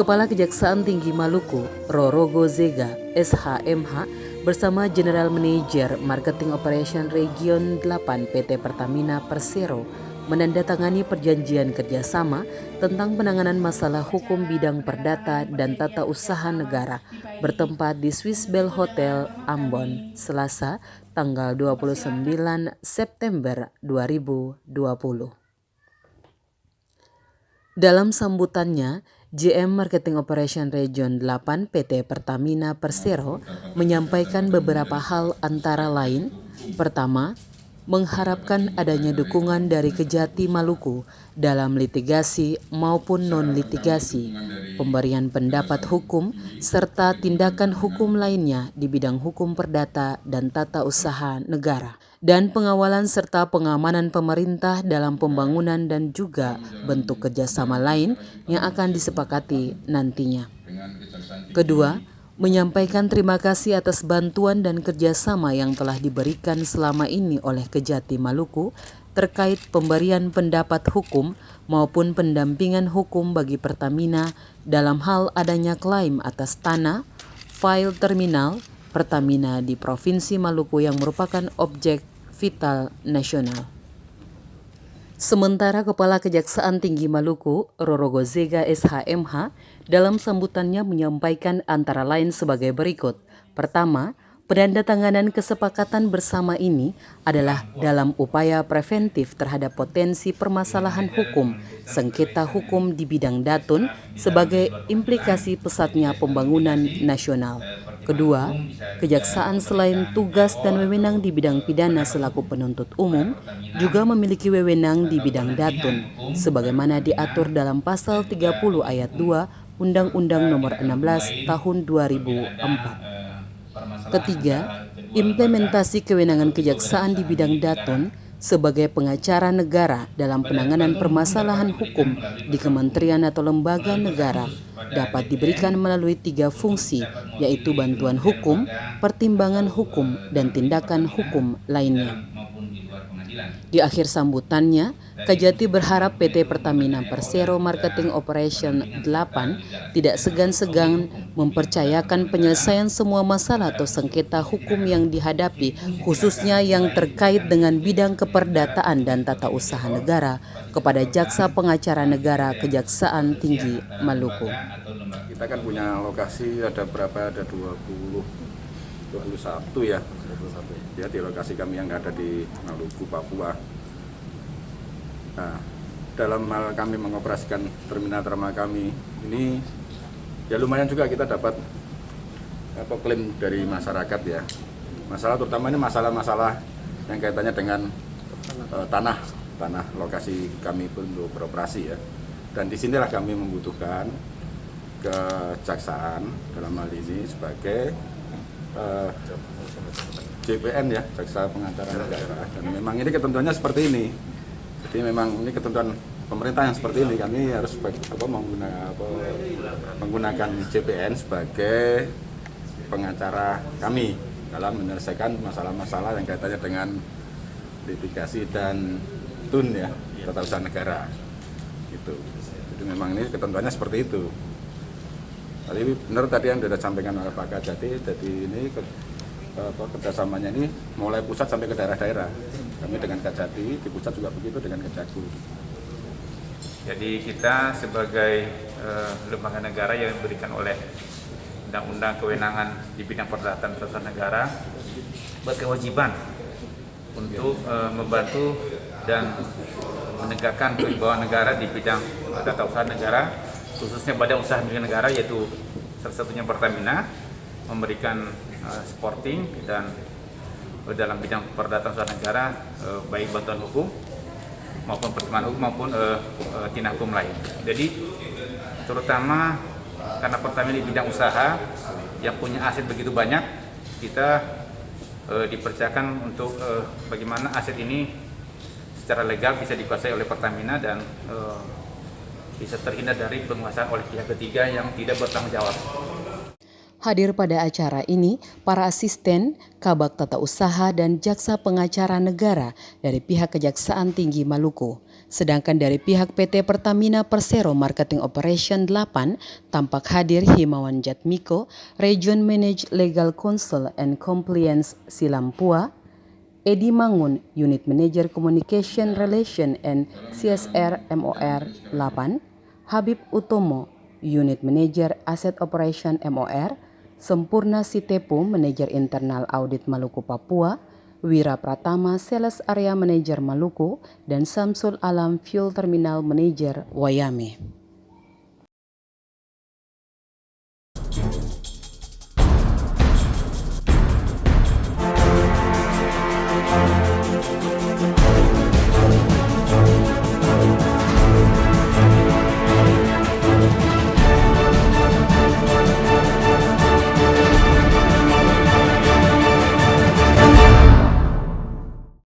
Kepala Kejaksaan Tinggi Maluku, Rorogo Zega, SHMH, bersama General Manager Marketing Operation Region 8 PT Pertamina Persero menandatangani perjanjian kerjasama tentang penanganan masalah hukum bidang perdata dan tata usaha negara bertempat di Swiss Bell Hotel, Ambon, Selasa, tanggal 29 September 2020. Dalam sambutannya, GM Marketing Operation Region 8 PT Pertamina Persero menyampaikan beberapa hal antara lain, pertama, mengharapkan adanya dukungan dari Kejati Maluku dalam litigasi maupun non-litigasi, pemberian pendapat hukum, serta tindakan hukum lainnya di bidang hukum perdata dan tata usaha negara, dan pengawalan serta pengamanan pemerintah dalam pembangunan dan juga bentuk kerjasama lain yang akan disepakati nantinya. Kedua, menyampaikan terima kasih atas bantuan dan kerjasama yang telah diberikan selama ini oleh Kejati Maluku terkait pemberian pendapat hukum maupun pendampingan hukum bagi Pertamina dalam hal adanya klaim atas tanah, file terminal Pertamina di Provinsi Maluku yang merupakan objek vital nasional. Sementara Kepala Kejaksaan Tinggi Maluku, Rorogo Zega SHMH, dalam sambutannya menyampaikan antara lain sebagai berikut. Pertama, penandatanganan kesepakatan bersama ini adalah dalam upaya preventif terhadap potensi permasalahan hukum, sengketa hukum di bidang datun sebagai implikasi pesatnya pembangunan nasional. Kedua, Kejaksaan selain tugas dan wewenang di bidang pidana selaku penuntut umum, juga memiliki wewenang di bidang datun, sebagaimana diatur dalam Pasal 30 Ayat 2 Undang-Undang Nomor 16 Tahun 2004. Ketiga, implementasi kewenangan kejaksaan di bidang datun sebagai pengacara negara dalam penanganan permasalahan hukum di kementerian atau lembaga negara dapat diberikan melalui 3 fungsi, yaitu bantuan hukum, pertimbangan hukum, dan tindakan hukum lainnya. Di akhir sambutannya, Kejati berharap PT Pertamina Persero Marketing Operation 8 tidak segan-segan mempercayakan penyelesaian semua masalah atau sengketa hukum yang dihadapi, khususnya yang terkait dengan bidang keperdataan dan tata usaha negara, kepada Jaksa Pengacara Negara Kejaksaan Tinggi Maluku. Kita kan punya lokasi ada berapa? Ada 21 ya. Ya, di lokasi kami yang ada di Maluku, Papua. Nah, dalam hal kami mengoperasikan terminal kami ini, ya lumayan juga kita dapat klaim dari masyarakat ya. Masalah terutama ini masalah-masalah yang kaitannya dengan tanah lokasi kami untuk beroperasi ya. Dan disinilah kami membutuhkan kejaksaan dalam hal ini sebagai JPN ya, Jaksa Pengacara Negara. Dan memang ini ketentuannya seperti ini. Jadi memang ini ketentuan pemerintah yang seperti ini. Kami harus menggunakan JPN sebagai pengacara kami dalam menyelesaikan masalah-masalah yang kaitannya dengan litigasi dan tun ya, tata usaha negara. Gitu. Jadi memang ini ketentuannya seperti itu. Tadi benar tadi yang sudah disampaikan oleh Pak Kejati, jadi ini kerjasamanya ini mulai pusat sampai ke daerah-daerah. Kami dengan Kejati, di pusat juga begitu dengan Kejagung. Jadi kita sebagai lembaga negara yang diberikan oleh Undang-Undang Kewenangan di bidang perdata dan tata negara berkewajiban untuk membantu dan menegakkan kewibawaan negara di bidang tata usaha negara, khususnya pada usaha milik negara, yaitu salah satunya Pertamina, memberikan supporting dan dalam bidang perdata usaha negara, baik bantuan hukum maupun pertimbangan hukum maupun tindakan hukum lain. Jadi terutama karena Pertamina di bidang usaha yang punya aset begitu banyak, kita dipercayakan untuk bagaimana aset ini secara legal bisa dikuasai oleh Pertamina dan bisa terhindar dari penguasaan oleh pihak ketiga yang tidak bertanggung jawab. Hadir pada acara ini para asisten, Kabag Tata Usaha dan Jaksa Pengacara Negara dari pihak Kejaksaan Tinggi Maluku. Sedangkan dari pihak PT Pertamina Persero Marketing Operation 8 tampak hadir Himawan Jatmiko, Region Manage Legal Counsel and Compliance Silampua, Edi Mangun, Unit Manager Communication Relation and CSR MOR 8, Habib Utomo, Unit Manager Asset Operation MOR, Sempurna Sitepu, Manajer Internal Audit Maluku Papua, Wira Pratama, Sales Area Manager Maluku, dan Samsul Alam, Fuel Terminal Manager Wayame.